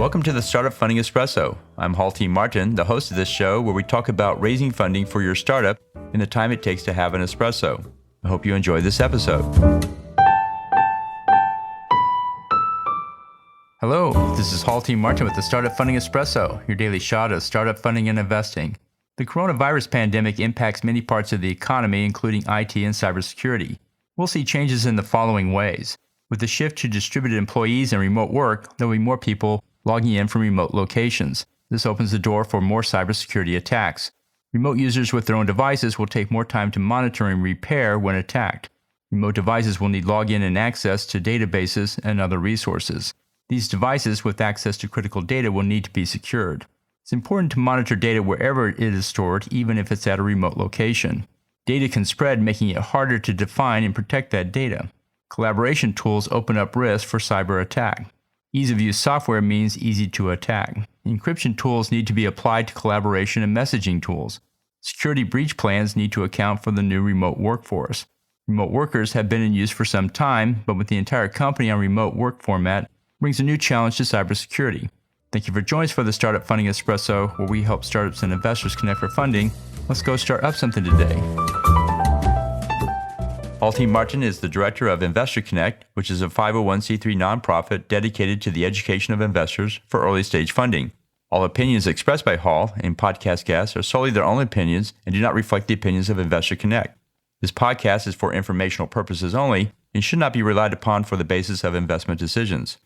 Welcome to the Startup Funding Espresso. I'm Halti Martin, the host of this show where we talk about raising funding for your startup and the time it takes to have an espresso. I hope you enjoy this episode. Hello, this is Halti Martin with the Startup Funding Espresso, your daily shot of startup funding and investing. The coronavirus pandemic impacts many parts of the economy, including IT and cybersecurity. We'll see changes in the following ways. With the shift to distributed employees and remote work, there will be more people logging in from remote locations. This opens the door for more cybersecurity attacks. Remote users with their own devices will take more time to monitor and repair when attacked. Remote devices will need login and access to databases and other resources. These devices with access to critical data will need to be secured. It's important to monitor data wherever it is stored, even if it's at a remote location. Data can spread, making it harder to define and protect that data. Collaboration tools open up risk for cyber attack. Ease-of-use software means easy to attack. Encryption tools need to be applied to collaboration and messaging tools. Security breach plans need to account for the new remote workforce. Remote workers have been in use for some time, but with the entire company on remote work format, brings a new challenge to cybersecurity. Thank you for joining us for the Startup Funding Espresso, where we help startups and investors connect for funding. Let's go start up something today. Halti Martin is the director of Investor Connect, which is a 501c3 nonprofit dedicated to the education of investors for early-stage funding. All opinions expressed by Hall and podcast guests are solely their own opinions and do not reflect the opinions of Investor Connect. This podcast is for informational purposes only and should not be relied upon for the basis of investment decisions.